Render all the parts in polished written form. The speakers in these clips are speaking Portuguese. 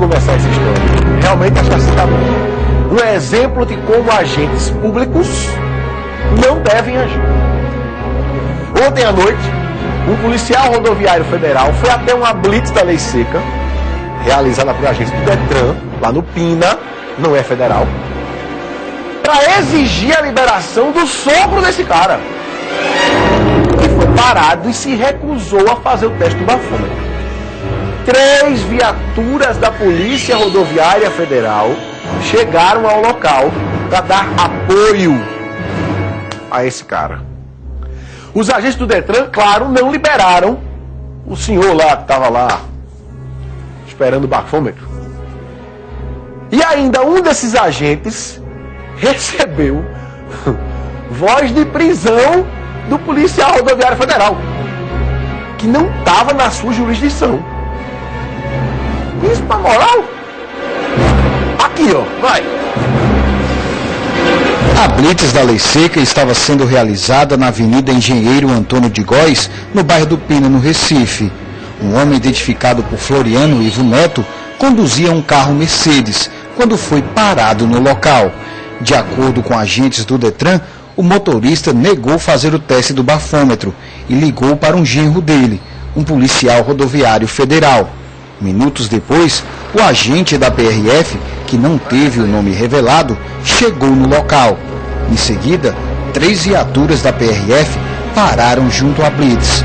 começar essa história. Realmente acho que assim tá bom. Um exemplo de como agentes públicos não devem agir. Ontem à noite, um policial rodoviário federal foi até uma blitz da lei seca, realizada por agentes do Detran, lá no Pina, não é federal, para exigir a liberação do sogro desse cara, que foi parado e se recusou a fazer o teste do bafômetro. 3 viaturas da Polícia Rodoviária Federal chegaram ao local para dar apoio a esse cara. Os agentes do Detran, claro, não liberaram o senhor lá que estava lá esperando o bafômetro. E ainda um desses agentes recebeu voz de prisão do policial rodoviário federal, que não estava na sua jurisdição. Isso pra moral? Aqui, ó, vai. A blitz da Lei Seca estava sendo realizada na Avenida Engenheiro Antônio de Góes, no bairro do Pina, no Recife. Um homem identificado por Floriano Ivo Neto conduzia um carro Mercedes quando foi parado no local. De acordo com agentes do Detran, o motorista negou fazer o teste do bafômetro e ligou para um genro dele, um policial rodoviário federal. Minutos depois, o agente da PRF, que não teve o nome revelado, chegou no local. Em seguida, 3 viaturas da PRF pararam junto à blitz.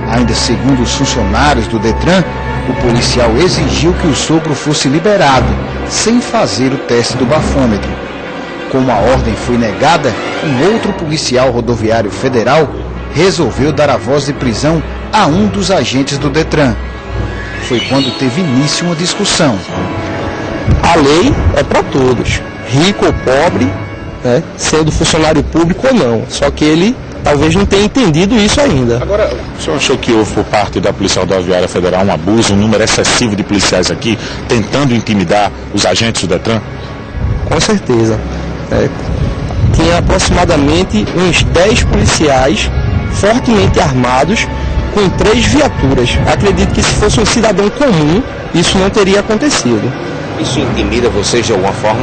Ainda segundo os funcionários do Detran, o policial exigiu que o sogro fosse liberado, sem fazer o teste do bafômetro. Como a ordem foi negada, um outro policial rodoviário federal resolveu dar a voz de prisão a um dos agentes do Detran. Foi quando teve início uma discussão. A lei é para todos, rico ou pobre, né, sendo funcionário público ou não. Só que ele talvez não tenha entendido isso ainda. Agora, o senhor achou que houve por parte da Polícia Rodoviária Federal um abuso, um número excessivo de policiais aqui, tentando intimidar os agentes do Detran? Com certeza. Tinha aproximadamente uns 10 policiais fortemente armados com 3 viaturas. Acredito que se fosse um cidadão comum, isso não teria acontecido. Isso intimida vocês de alguma forma?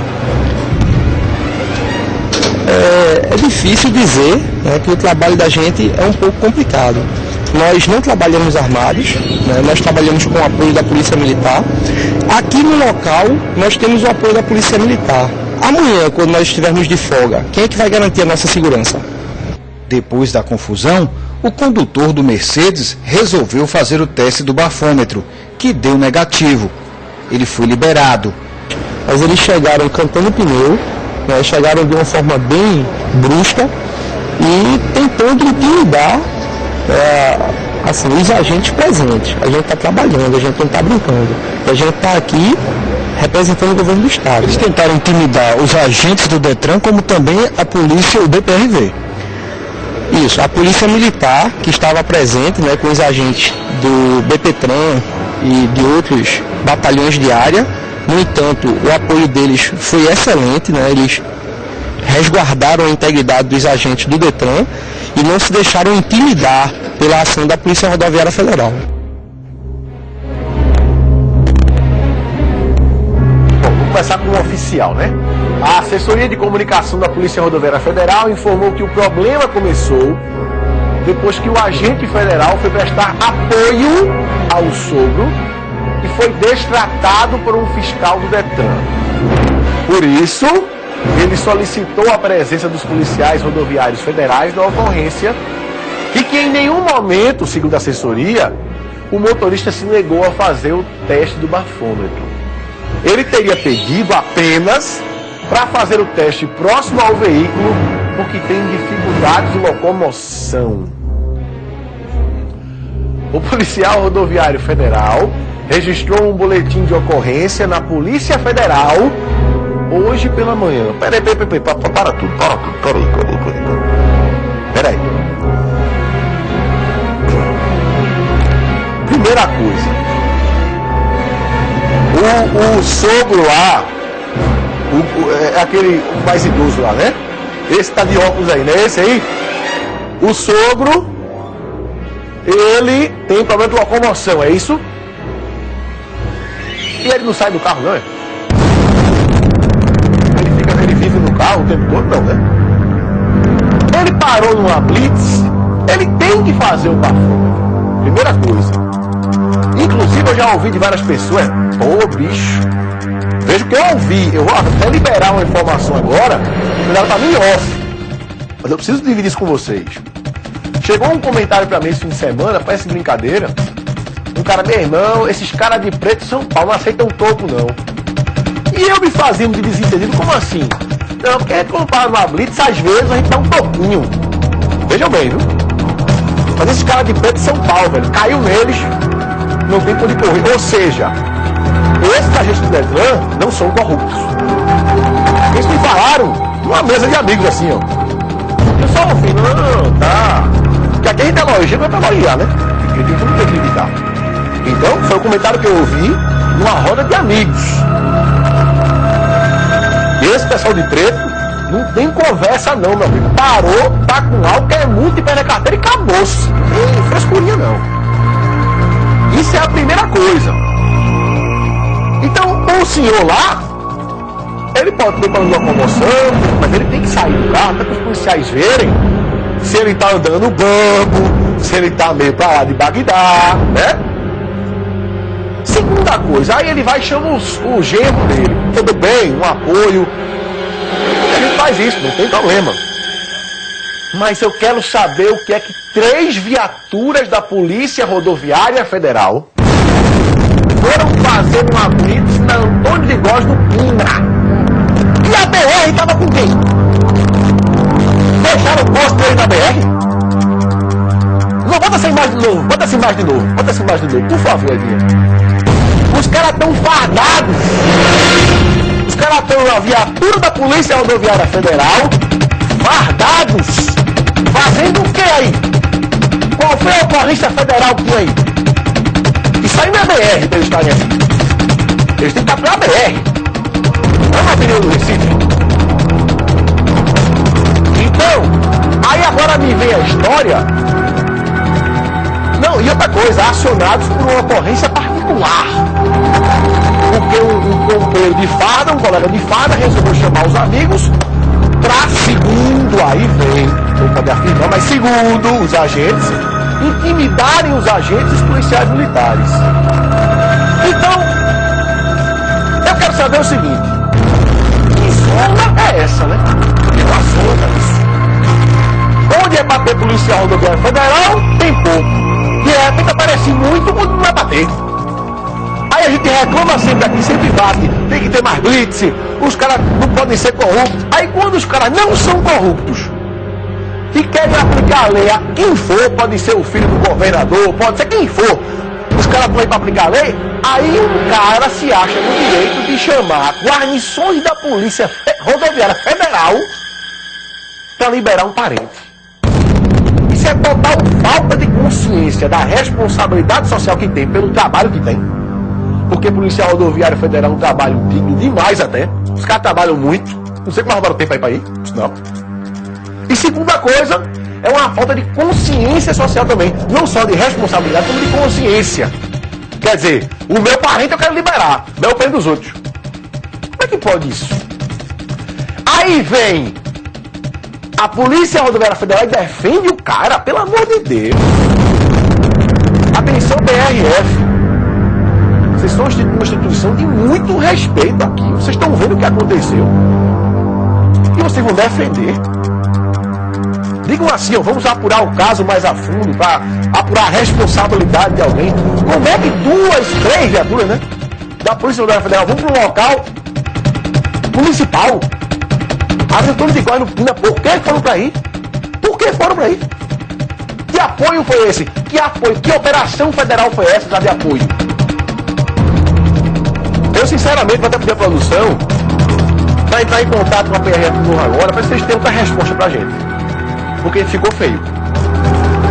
É difícil dizer, né, que o trabalho da gente é um pouco complicado. Nós não trabalhamos armados, né, nós trabalhamos com o apoio da Polícia Militar. Aqui no local, nós temos o apoio da Polícia Militar. Amanhã, quando nós estivermos de folga, quem é que vai garantir a nossa segurança? Depois da confusão, o condutor do Mercedes resolveu fazer o teste do bafômetro, que deu negativo. Ele foi liberado. Mas eles chegaram cantando pneu, né, chegaram de uma forma bem brusca e tentando intimidar assim, os agentes presentes. A gente está trabalhando, a gente não está brincando. A gente está aqui representando o governo do Estado. Eles tentaram intimidar os agentes do Detran, como também a polícia, o BPRV. Isso, a Polícia Militar, que estava presente, né, com os agentes do BPTran e de outros batalhões de área. No entanto, o apoio deles foi excelente, né, eles resguardaram a integridade dos agentes do Detran e não se deixaram intimidar pela ação da Polícia Rodoviária Federal. Bom, vamos começar com o oficial, né? A assessoria de comunicação da Polícia Rodoviária Federal informou que o problema começou depois que o agente federal foi prestar apoio ao sogro e foi destratado por um fiscal do Detran. Por isso, ele solicitou a presença dos policiais rodoviários federais na ocorrência e que em nenhum momento, segundo a assessoria, o motorista se negou a fazer o teste do bafômetro. Ele teria pedido apenas para fazer o teste próximo ao veículo porque tem dificuldades de locomoção. O policial rodoviário federal registrou um boletim de ocorrência na Polícia Federal hoje pela manhã. Peraí, para tudo. Peraí. Primeira coisa, o sogro lá, é aquele mais idoso lá, né? Esse tá de óculos aí, né? Esse aí, o sogro, ele tem problema de locomoção, é isso? E ele não sai do carro, não é? Ele vive no carro o tempo todo, não, né? Ele parou numa blitz, ele tem que fazer o bafômetro. Primeira coisa. Inclusive eu já ouvi de várias pessoas, pô, bicho, veja o que eu ouvi, eu vou até liberar uma informação agora, ela tá meio off, mas eu preciso dividir isso com vocês. Chegou um comentário pra mim esse fim de semana, parece brincadeira, um cara, meu irmão, esses caras de preto São Paulo não aceitam topo não. E eu me fazendo de desentendido, como assim? Não, porque a gente quando para numa blitz, às vezes a gente dá um topinho. Vejam bem, viu? Mas esses caras de preto São Paulo, velho, caiu neles, não tem por onde correr. Ou seja, esses agentes do Detran não são corruptos. Eles me falaram numa mesa de amigos assim, ó. Eu só ouvi, não, tá. Porque aqui a gente elogia, não é pra elogiar, né? Porque tem tudo que acreditar. Então, foi o comentário que eu ouvi numa roda de amigos. E esse pessoal de preto não tem conversa não, meu amigo. Parou, tá com álcool, é multa e perde a carteira e acabou-se. Não tem frescurinha não. Isso é a primeira coisa. Então, o senhor lá, ele pode ter uma locomoção, mas ele tem que sair do carro para que os policiais verem se ele tá andando bambo, se ele tá meio pra lá de Bagdá, né? Segunda coisa, aí ele vai e chama o genro dele. Tudo bem, um apoio. A gente faz isso, não tem problema. Mas eu quero saber o que é que 3 viaturas da Polícia Rodoviária Federal foram fazer uma blitz na Antônio de Góes no Pina. E a BR estava com quem? Fecharam o posto dele na BR? Não, bota essa imagem de novo, bota essa imagem de novo, por favor, Edinha. Os caras estão fardados. Os caras estão na viatura da Polícia Rodoviária Federal, fardados, fazendo o que aí? Qual foi a ocorrência federal que tinha aí? Isso aí não é BR para eles estarem assim. Eles têm que capturar a BR. Não é uma avenida do Recife. Então, aí agora me vem a história. Não, e outra coisa, acionados por uma ocorrência particular. Porque um companheiro de farda, um colega de farda, resolveu chamar os amigos para, segundo, aí vem, não pode afirmar, mas segundo os agentes, intimidarem os agentes policiais militares. Então, eu quero saber o seguinte, que zona é essa, né? Que uma zona isso. Onde é para ter policial rodoviário federal, tem pouco. De repente aparece muito quando não é para ter. Aí a gente reclama sempre aqui, sempre bate, tem que ter mais blitz, os caras não podem ser corruptos. Aí quando os caras não são corruptos e querem aplicar a lei a quem for, pode ser o filho do governador, pode ser quem for, os caras estão aí para aplicar a lei, aí um cara se acha no direito de chamar guarnições da Polícia Rodoviária Federal para liberar um parente. Isso é total falta de consciência da responsabilidade social que tem pelo trabalho que tem. Porque Policial Rodoviário Federal é um trabalho digno demais até. Os caras trabalham muito. Não sei como roubaram tempo aí para ir. Não. E segunda coisa, é uma falta de consciência social também. Não só de responsabilidade, como de consciência. Quer dizer, o meu parente eu quero liberar. Não é o parente dos outros. Como é que pode isso? Aí vem a Polícia Rodoviária Federal e defende o cara, pelo amor de Deus. Atenção, PRF. Vocês são uma instituição de muito respeito aqui. Vocês estão vendo o que aconteceu. E vocês vão defender. Digam assim, ó, vamos apurar o caso mais a fundo para apurar a responsabilidade de alguém. Como é que 2, 3 viaturas, né? Da Polícia Rodoviária Federal vão para um local municipal? A Antônio de Góes no Pina, por que foram para aí? Por que foram para aí? Que apoio foi esse? Que apoio? Que operação federal foi essa de apoio? Eu, sinceramente, vou até pedir a produção para entrar em contato com a PRF agora, para vocês terem outra resposta para a gente. Porque ficou feio.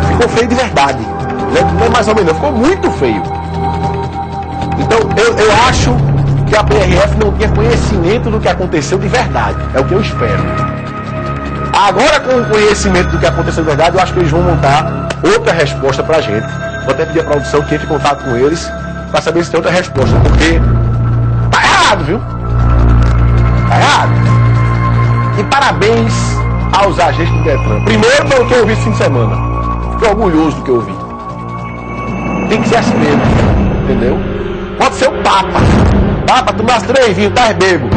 Ficou feio de verdade. Não é mais ou menos, ficou muito feio. Então, eu acho que a PRF não tinha conhecimento do que aconteceu de verdade. É o que eu espero. Agora, com o conhecimento do que aconteceu de verdade, eu acho que eles vão montar outra resposta para a gente. Vou até pedir a produção que entre em contato com eles para saber se tem outra resposta. Porque errado, viu? Tá errado. E parabéns aos agentes do Detran. Primeiro pelo que eu ouvi esse fim de semana. Fiquei orgulhoso do que eu ouvi. Tem que ser assim mesmo, entendeu? Pode ser o Papa. Papa, tu mais 3 vinhos, tá bebo.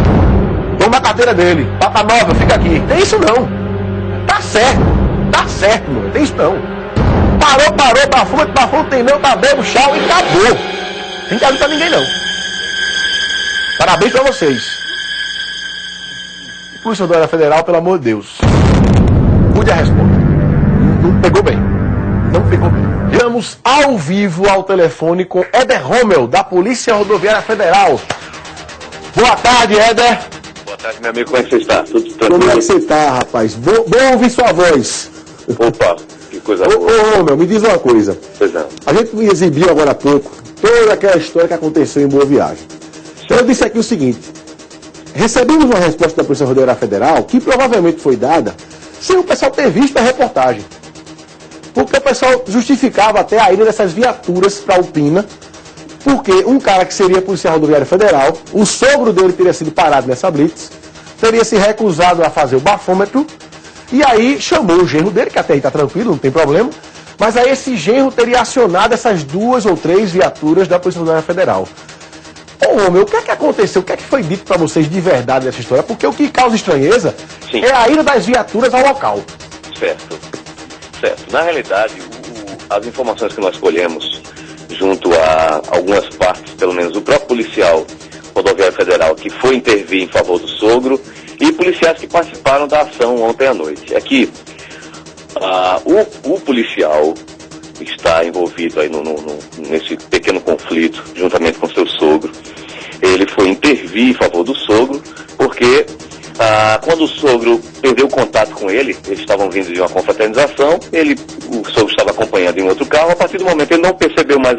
Toma a carteira dele. Papa nova, fica aqui. Tem isso não. Tá certo, mano. Tem isso não. Parou, bafou, tem não, tá bebo, tchau e acabou. Tem que avisar ninguém não. Parabéns pra vocês. Polícia Rodoviária Federal, pelo amor de Deus. Mude a resposta. Não pegou bem. Não pegou bem. Vamos ao vivo ao telefone com Éder Rommel, da Polícia Rodoviária Federal. Boa tarde, Éder. Boa tarde, meu amigo. Como é que você está? Tudo tranquilo? Como é que você está, rapaz? Bom ouvir sua voz. Opa, que coisa boa. Ô, Rommel, me diz uma coisa. Pois não. A gente exibiu agora há pouco toda aquela história que aconteceu em Boa Viagem. Eu disse aqui o seguinte: recebemos uma resposta da Polícia Rodoviária Federal que provavelmente foi dada sem o pessoal ter visto a reportagem. Porque o pessoal justificava até a ida dessas viaturas para Alpina, porque um cara que seria policial rodoviário federal, o sogro dele teria sido parado nessa blitz, teria se recusado a fazer o bafômetro, e aí chamou o genro dele, que até aí está tranquilo, não tem problema, mas aí esse genro teria acionado essas 2 ou 3 viaturas da Polícia Rodoviária Federal. Ô, Rommel, o que é que aconteceu? O que é que foi dito para vocês de verdade nessa história? Porque o que causa estranheza Sim. é a ida das viaturas ao local. Certo. Na realidade, as informações que nós colhemos junto a algumas partes, pelo menos o próprio policial rodoviário federal que foi intervir em favor do sogro e policiais que participaram da ação ontem à noite, é que o policial está envolvido aí nesse pequeno conflito, juntamente com seu sogro. Ele foi intervir em favor do sogro, porque quando o sogro perdeu o contato com ele, eles estavam vindo de uma confraternização, o sogro estava acompanhando em outro carro, a partir do momento ele não percebeu mais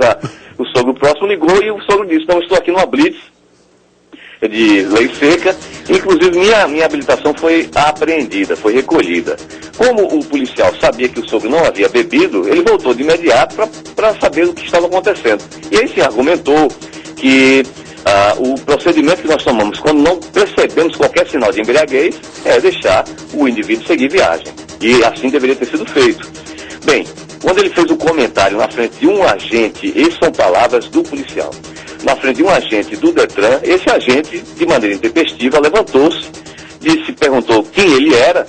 o sogro próximo, ligou e o sogro disse: não, estou aqui numa blitz de lei seca, inclusive minha habilitação foi apreendida, foi recolhida. Como o policial sabia que o sogro não havia bebido, ele voltou de imediato para saber o que estava acontecendo. E aí sim argumentou que o procedimento que nós tomamos quando não percebemos qualquer sinal de embriaguez é deixar o indivíduo seguir viagem. E assim deveria ter sido feito. Bem, quando ele fez o comentário na frente de um agente, essas são palavras do policial, na frente de um agente do Detran, esse agente, de maneira intempestiva, levantou-se, perguntou quem ele era,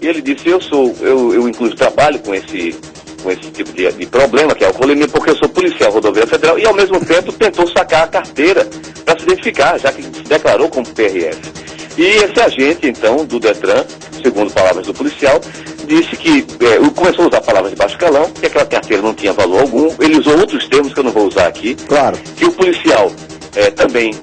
e ele disse: eu inclusive trabalho com esse tipo de problema, que é a alcoolemia, porque eu sou policial rodoviário federal, e ao mesmo tempo tentou sacar a carteira para se identificar, já que se declarou como PRF. E esse agente, então, do Detran, segundo palavras do policial, disse que começou a usar palavras de baixo calão, que aquela carteira não tinha valor algum. Ele usou outros termos que eu não vou usar aqui. Claro. Que o policial também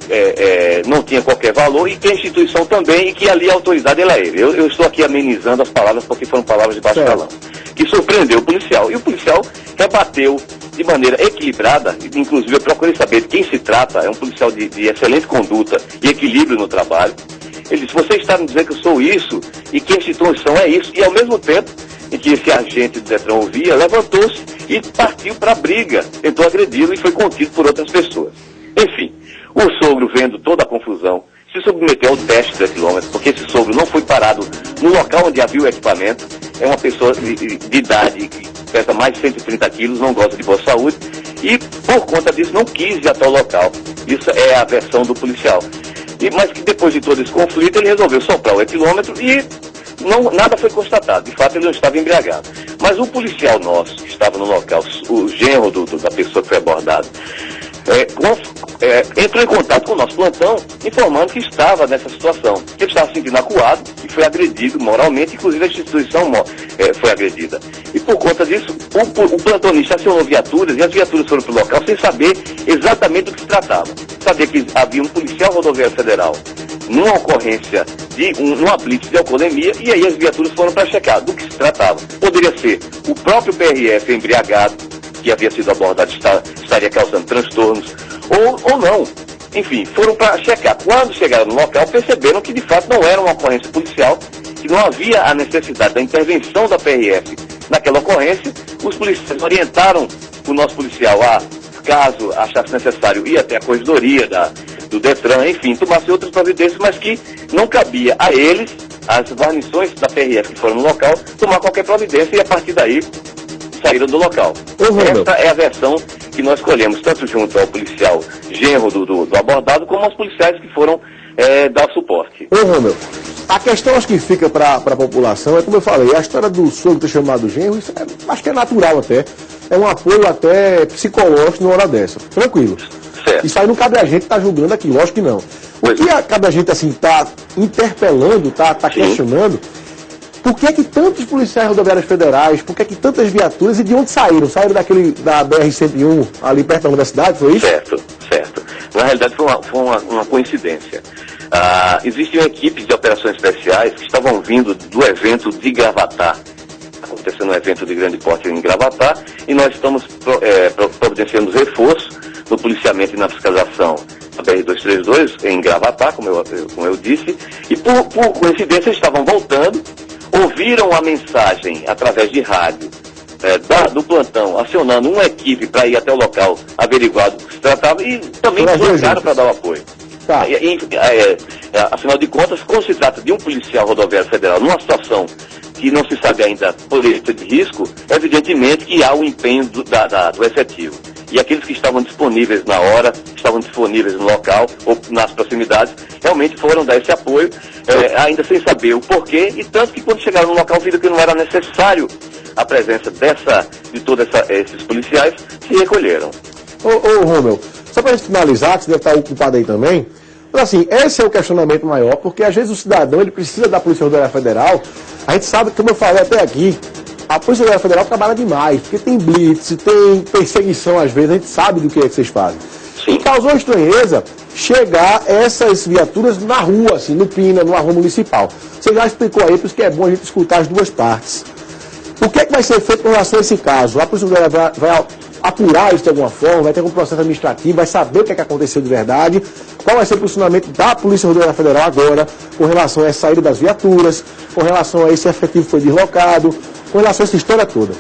não tinha qualquer valor, e que a instituição também, e que ali a autoridade era ele. Eu estou aqui amenizando as palavras porque foram palavras de baixo calão, que surpreendeu o policial. E o policial rebateu de maneira equilibrada, inclusive eu procurei saber de quem se trata, é um policial de excelente conduta e equilíbrio no trabalho. Ele disse: você está me dizendo que eu sou isso e que a instituição é isso, e ao mesmo tempo em que esse agente do Detran ouvia, levantou-se e partiu para a briga, tentou agredi-lo e foi contido por outras pessoas. Enfim, o sogro, vendo toda a confusão, se submeteu ao teste do etilômetro, porque esse sogro não foi parado no local onde havia o equipamento, é uma pessoa de idade que pesa mais de 130 quilos, não gosta de boa saúde, e por conta disso não quis ir até o local. Isso é a versão do policial. Mas que depois de todo esse conflito ele resolveu soprar o etilômetro e nada foi constatado. De fato ele não estava embriagado. Mas o policial nosso que estava no local, o genro da pessoa que foi abordado, entrou em contato com o nosso plantão informando que estava nessa situação, que ele estava se sentindo acuado e foi agredido moralmente, inclusive a instituição foi agredida. E por conta disso, o plantonista acionou viaturas, e as viaturas foram para o local sem saber exatamente do que se tratava. Sabia que havia um policial rodoviário federal numa ocorrência numa blitz de alcoolemia, e aí as viaturas foram para checar do que se tratava. Poderia ser o próprio PRF embriagado, que havia sido abordado, estaria causando transtornos, ou não. Enfim, foram para checar. Quando chegaram no local, perceberam que de fato não era uma ocorrência policial, que não havia a necessidade da intervenção da PRF naquela ocorrência. Os policiais orientaram o nosso policial a, caso achasse necessário, ir até a corregedoria do Detran, enfim, tomasse outras providências, mas que não cabia a eles, as guarnições da PRF que foram no local, tomar qualquer providência e a partir daí saíram do local. Essa é a versão que nós escolhemos, tanto junto ao policial genro do abordado, como aos policiais que foram dar suporte. Ô, Romeu, a questão acho que fica para a população é, como eu falei, a história do sogro ter chamado genro, isso acho que é natural até. É um apoio até psicológico numa hora dessa. Tranquilo. Certo. Isso aí não cabe a gente estar julgando aqui, lógico que não. O que cabe a gente, assim, tá interpelando, tá questionando, por que que tantos policiais rodoviários federais, por que que tantas viaturas e de onde saíram? Saíram da BR-101, ali perto da universidade, foi isso? Certo. Na realidade foi uma coincidência. Existiam equipes de operações especiais que estavam vindo do evento de Gravatá, acontecendo um evento de grande porte em Gravatá, e nós estamos providenciando reforço no policiamento e na fiscalização da BR-232 em Gravatá, como eu disse, e por coincidência estavam voltando, ouviram a mensagem através de rádio do plantão, acionando uma equipe para ir até o local averiguar do que se tratava e também deslocaram para dar o apoio. Tá. Afinal de contas, como se trata de um policial rodoviário federal numa situação que não se sabe ainda poderia ser de risco, evidentemente que há o empenho do efetivo. E aqueles que estavam disponíveis na hora, estavam disponíveis no local ou nas proximidades, realmente foram dar esse apoio, ainda sem saber o porquê, e tanto que quando chegaram no local viram que não era necessário a presença de todos esses policiais, se recolheram. Ô Romeu, só para a gente finalizar, que você deve estar ocupado aí também, mas assim, esse é o questionamento maior, porque às vezes o cidadão ele precisa da Polícia Rodoviária Federal. A gente sabe, como eu falei até aqui, a Polícia Rodoviária Federal trabalha demais, porque tem blitz, tem perseguição às vezes, a gente sabe do que é que vocês fazem. E causou estranheza chegar essas viaturas na rua, assim, no Pina, numa rua municipal. Você já explicou aí, por isso que é bom a gente escutar as duas partes. O que é que vai ser feito com relação a esse caso? A Polícia Rodoviária vai apurar isso de alguma forma, vai ter um processo administrativo, vai saber o que é que aconteceu de verdade, qual vai ser o posicionamento da Polícia Rodoviária Federal agora, com relação a essa saída das viaturas, com relação a esse efetivo que foi deslocado, com relação a essa história toda.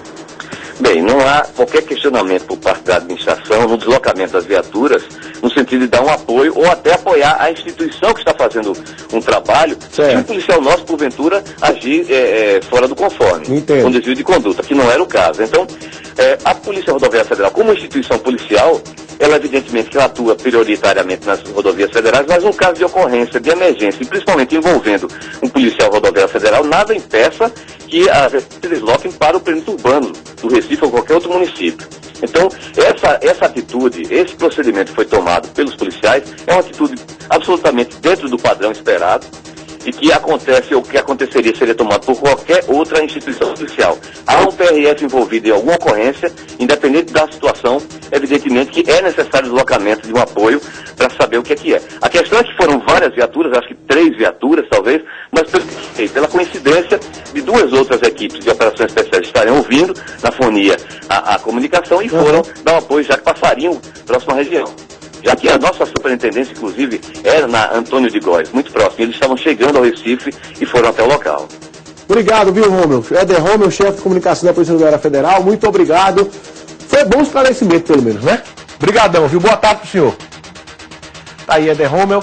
Bem, não há qualquer questionamento por parte da administração no deslocamento das viaturas, no sentido de dar um apoio ou até apoiar a instituição que está fazendo um trabalho, se um policial nosso, porventura, agir fora do conforme, com desvio de conduta, que não era o caso. Então, a Polícia Rodoviária Federal, como instituição policial, ela evidentemente que ela atua prioritariamente nas rodovias federais, mas no caso de ocorrência, de emergência, e principalmente envolvendo um policial rodoviário federal, nada impeça que se desloquem para o perímetro urbano do Recife ou qualquer outro município. Então, essa atitude, esse procedimento que foi tomado pelos policiais, é uma atitude absolutamente dentro do padrão esperado, e que acontece, ou que aconteceria seria tomado por qualquer outra instituição policial. Há um PRF envolvido em alguma ocorrência, independente da situação, evidentemente que é necessário o deslocamento de um apoio para saber o que é. A questão é que foram várias viaturas, acho que 3 viaturas talvez, mas pela coincidência de 2 outras equipes de operações especiais estarem ouvindo na fonia a comunicação e foram dar um apoio, já que passariam próxima região. Já que a nossa superintendência, inclusive, era na Antônio de Góes, muito próximo. Eles estavam chegando ao Recife e foram até o local. Obrigado, viu, Romeu? Éder Romeu, chefe de comunicação da Polícia Rodoviária Federal, muito obrigado. Foi bom esclarecimento, pelo menos, né? Obrigadão, viu? Boa tarde pro senhor. Tá aí, Éder Romeu.